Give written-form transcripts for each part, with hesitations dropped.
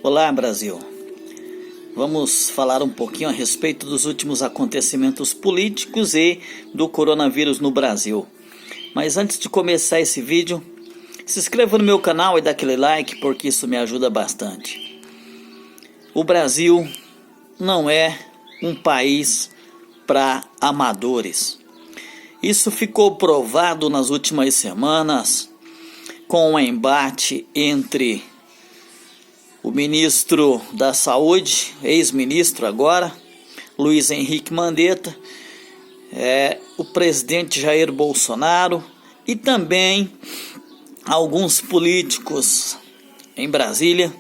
Olá, Brasil. Vamos falar um pouquinho a respeito dos últimos acontecimentos políticos e do coronavírus no Brasil. Mas antes de começar esse vídeo, se inscreva no meu canal e dá aquele like, porque isso me ajuda bastante. O Brasil não é um país para amadores. Isso ficou provado nas últimas semanas com o embate entre o ministro da Saúde, ex-ministro agora, Luiz Henrique Mandetta, o presidente Jair Bolsonaro e também alguns políticos em Brasília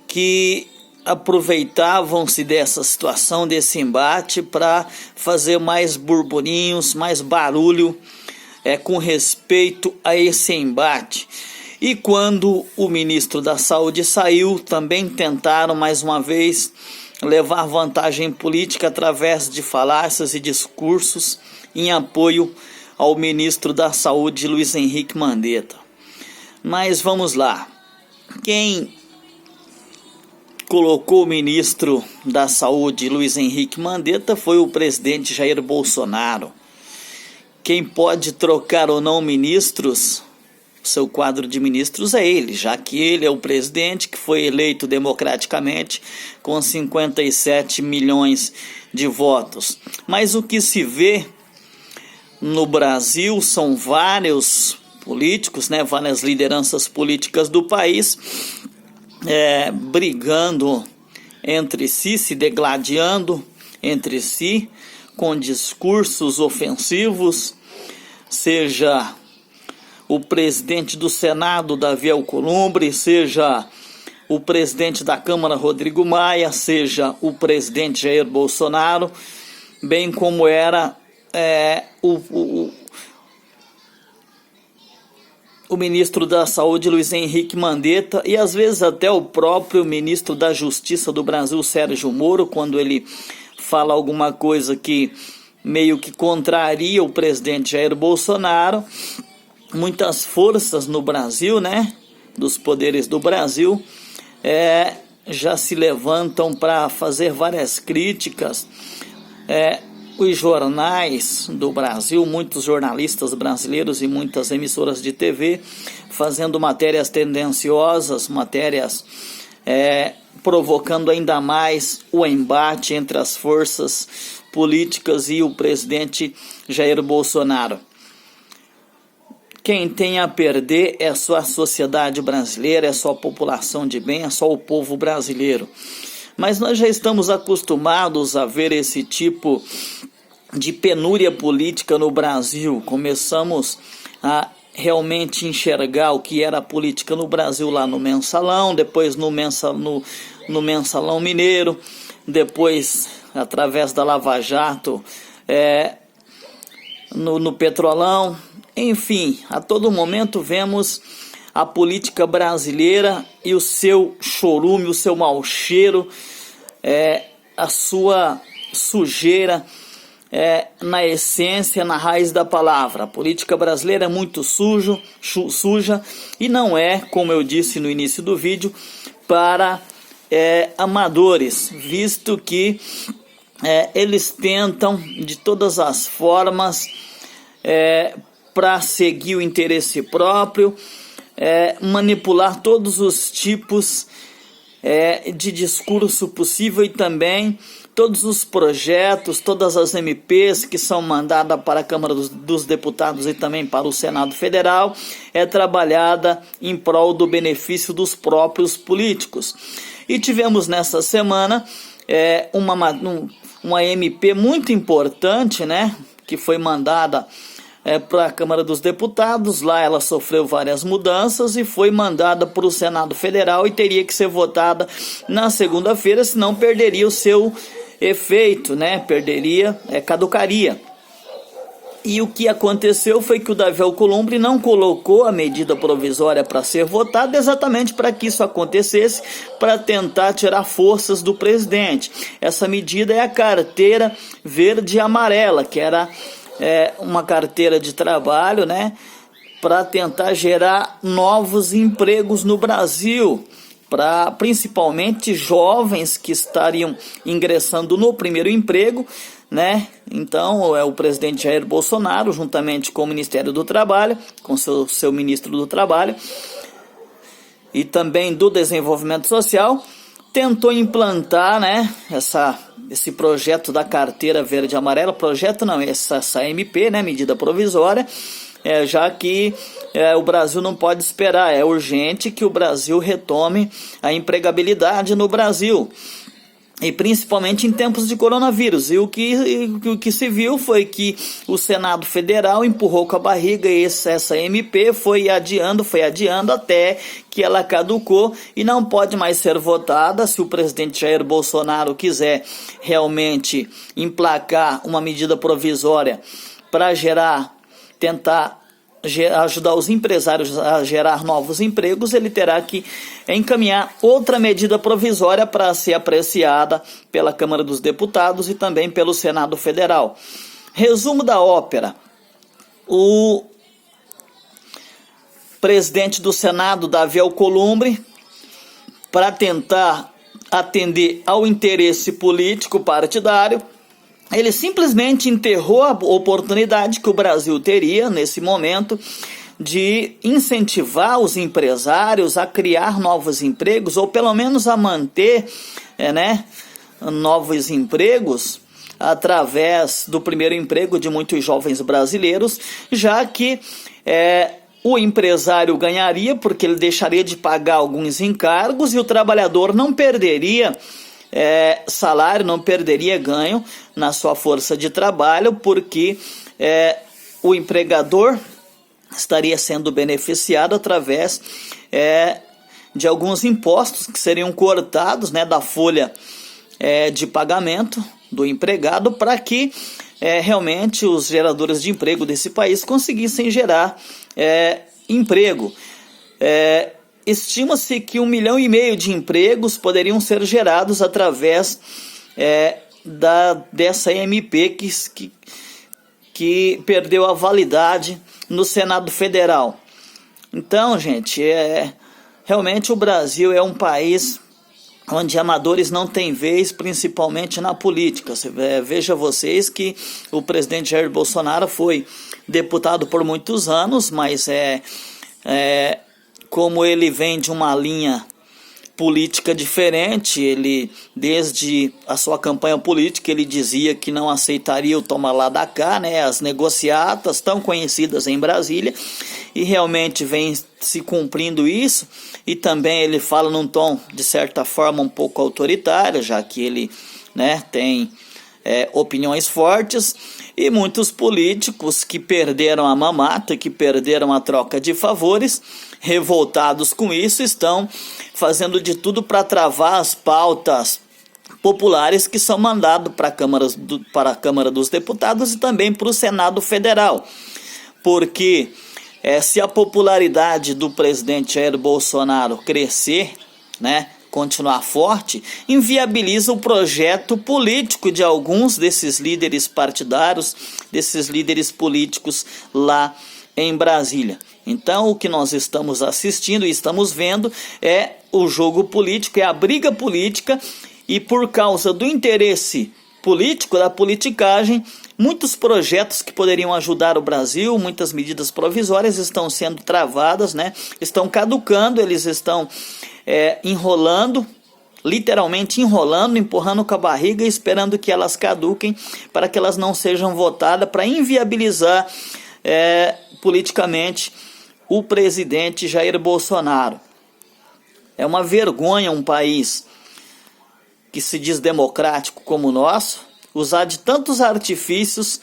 que aproveitavam-se dessa situação, desse embate, para fazer mais burburinhos, mais barulho com respeito a esse embate. E quando o ministro da Saúde saiu, também tentaram mais uma vez levar vantagem política através de falácias e discursos em apoio ao ministro da Saúde, Luiz Henrique Mandetta. Mas vamos lá. Quem colocou o ministro da Saúde, Luiz Henrique Mandetta, foi o presidente Jair Bolsonaro. Quem pode trocar ou não ministros, seu quadro de ministros, é ele, já que ele é o presidente que foi eleito democraticamente com 57 milhões de votos. Mas o que se vê no Brasil são vários políticos, várias lideranças políticas do país brigando entre si, se degladiando entre si com discursos ofensivos, seja o presidente do Senado, Davi Alcolumbre, seja o presidente da Câmara, Rodrigo Maia, seja o presidente Jair Bolsonaro, bem como era o ministro da Saúde, Luiz Henrique Mandetta, e às vezes até o próprio ministro da Justiça do Brasil, Sérgio Moro, quando ele fala alguma coisa que meio que contraria o presidente Jair Bolsonaro. Muitas forças no Brasil, dos poderes do Brasil, já se levantam para fazer várias críticas. Os jornais do Brasil, muitos jornalistas brasileiros e muitas emissoras de TV fazendo matérias tendenciosas, matérias provocando ainda mais o embate entre as forças políticas e o presidente Jair Bolsonaro. Quem tem a perder é só a sociedade brasileira, é só a população de bem, é só o povo brasileiro. Mas nós já estamos acostumados a ver esse tipo de penúria política no Brasil. Começamos a realmente enxergar o que era a política no Brasil lá no Mensalão, depois no Mensalão Mineiro, depois através da Lava Jato, no Petrolão. Enfim, a todo momento vemos a política brasileira e o seu chorume, o seu mau cheiro, a sua sujeira, na essência, na raiz da palavra. A política brasileira é muito suja e não é, como eu disse no início do vídeo, para amadores, visto que eles tentam de todas as formas para seguir o interesse próprio, manipular todos os tipos de discurso possível e também todos os projetos, todas as MPs que são mandadas para a Câmara dos Deputados e também para o Senado Federal, trabalhada em prol do benefício dos próprios políticos. E tivemos nessa semana uma MP muito importante, que foi mandada para a Câmara dos Deputados. Lá ela sofreu várias mudanças e foi mandada para o Senado Federal e teria que ser votada na segunda-feira, senão perderia o seu efeito, caducaria. E o que aconteceu foi que o Davi Alcolumbre não colocou a medida provisória para ser votada, exatamente para que isso acontecesse, para tentar tirar forças do presidente. Essa medida é a carteira verde e amarela, que era uma carteira de trabalho, para tentar gerar novos empregos no Brasil. para principalmente jovens que estariam ingressando no primeiro emprego, né? Então, o presidente Jair Bolsonaro, juntamente com o Ministério do Trabalho, com seu ministro do Trabalho e também do Desenvolvimento Social, tentou implantar, né, esse projeto da carteira verde e amarela, projeto não, essa MP, né, medida provisória, já que o Brasil não pode esperar, é urgente que o Brasil retome a empregabilidade no Brasil, e principalmente em tempos de coronavírus. E o que se viu foi que o Senado Federal empurrou com a barriga essa MP, foi adiando até que ela caducou e não pode mais ser votada. Se o presidente Jair Bolsonaro quiser realmente emplacar uma medida provisória para tentar ajudar os empresários a gerar novos empregos, ele terá que encaminhar outra medida provisória para ser apreciada pela Câmara dos Deputados e também pelo Senado Federal. Resumo da ópera: o presidente do Senado, Davi Alcolumbre, para tentar atender ao interesse político partidário, ele simplesmente enterrou a oportunidade que o Brasil teria nesse momento de incentivar os empresários a criar novos empregos, ou pelo menos a manter novos empregos através do primeiro emprego de muitos jovens brasileiros, já que o empresário ganharia porque ele deixaria de pagar alguns encargos e o trabalhador não perderia salário, não perderia ganho na sua força de trabalho, porque o empregador estaria sendo beneficiado através de alguns impostos que seriam cortados, né, da folha de pagamento do empregado, para que realmente os geradores de emprego desse país conseguissem gerar emprego. Estima-se que 1,5 milhão de empregos poderiam ser gerados através dessa MP que perdeu a validade no Senado Federal. Então, gente, realmente o Brasil é um país onde amadores não têm vez, principalmente na política. Veja vocês que o presidente Jair Bolsonaro foi deputado por muitos anos, mas como ele vem de uma linha política diferente, ele, desde a sua campanha política, ele dizia que não aceitaria o toma lá da cá, né, as negociatas tão conhecidas em Brasília, e realmente vem se cumprindo isso. E também ele fala num tom, de certa forma, um pouco autoritário, já que ele, né, tem opiniões fortes, e muitos políticos que perderam a mamata, que perderam a troca de favores, revoltados com isso, estão fazendo de tudo para travar as pautas populares que são mandadas para a Câmara dos Deputados e também para o Senado Federal. Porque se a popularidade do presidente Jair Bolsonaro crescer, né, continuar forte, inviabiliza o projeto político de alguns desses líderes partidários, desses líderes políticos lá em Brasília. Então, o que nós estamos assistindo e estamos vendo é o jogo político, é a briga política, e por causa do interesse político, da politicagem, muitos projetos que poderiam ajudar o Brasil, muitas medidas provisórias estão sendo travadas, né? Estão caducando, eles estão enrolando, literalmente enrolando, empurrando com a barriga, esperando que elas caduquem para que elas não sejam votadas, para inviabilizar politicamente o presidente Jair Bolsonaro. É uma vergonha um país que se diz democrático como o nosso usar de tantos artifícios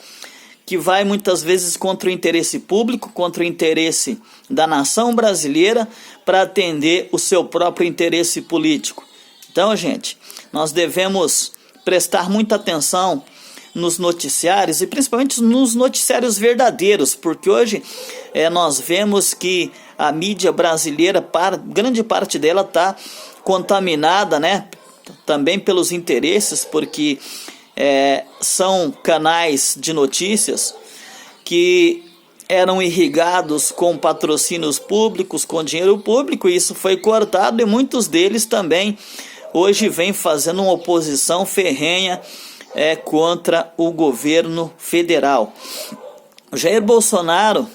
que vai muitas vezes contra o interesse público, contra o interesse da nação brasileira, para atender o seu próprio interesse político. Então, gente, nós devemos prestar muita atenção nos noticiários e principalmente nos noticiários verdadeiros, porque hoje nós vemos que a mídia brasileira, grande parte dela está contaminada, né, também pelos interesses, porque são canais de notícias que eram irrigados com patrocínios públicos, com dinheiro público, e isso foi cortado, e muitos deles também hoje vêm fazendo uma oposição ferrenha contra o governo federal. O Jair Bolsonaro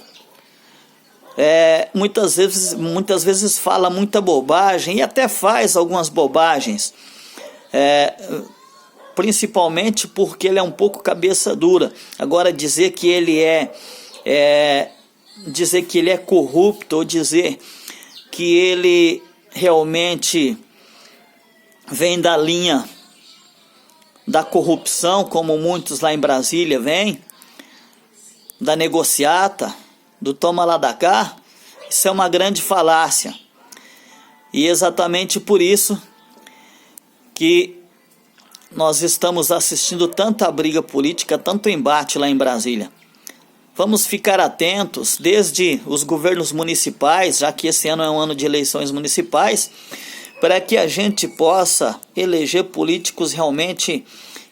muitas vezes fala muita bobagem e até faz algumas bobagens, principalmente porque ele é um pouco cabeça dura. Agora dizer que ele é corrupto, ou dizer que ele realmente vem da linha da corrupção, como muitos lá em Brasília vêm, da negociata, do toma lá da cá, isso é uma grande falácia. E exatamente por isso que nós estamos assistindo tanta briga política, tanto embate lá em Brasília. Vamos ficar atentos, desde os governos municipais, já que esse ano é um ano de eleições municipais, para que a gente possa eleger políticos realmente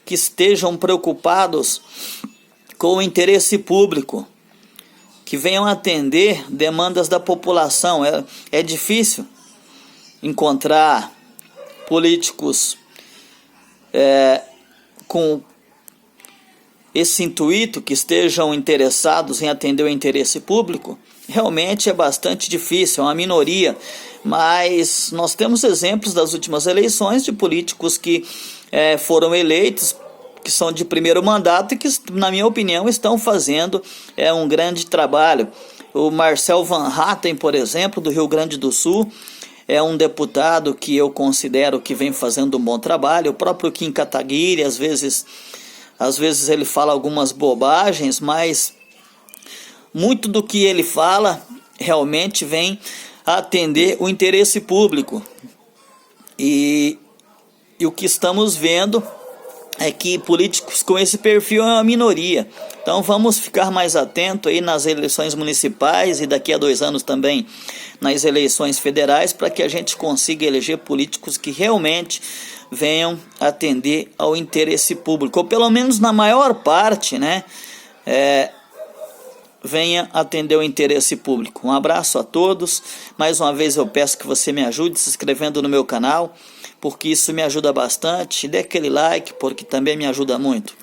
que estejam preocupados com o interesse público, que venham atender demandas da população. É difícil encontrar políticos com esse intuito, que estejam interessados em atender o interesse público. Realmente é bastante difícil, é uma minoria, mas nós temos exemplos das últimas eleições de políticos que foram eleitos, que são de primeiro mandato e que, na minha opinião, estão fazendo um grande trabalho. O Marcel Van Hatten, por exemplo, do Rio Grande do Sul, é um deputado que eu considero que vem fazendo um bom trabalho. O próprio Kim Kataguiri, às vezes ele fala algumas bobagens, mas muito do que ele fala realmente vem atender o interesse público. E o que estamos vendo é que políticos com esse perfil é uma minoria. Então vamos ficar mais atentos aí nas eleições municipais e daqui a 2 anos também nas eleições federais, para que a gente consiga eleger políticos que realmente venham atender ao interesse público, ou pelo menos na maior parte, venha atender o interesse público. Um abraço a todos. Mais uma vez eu peço que você me ajude se inscrevendo no meu canal, porque isso me ajuda bastante. Dê aquele like, porque também me ajuda muito.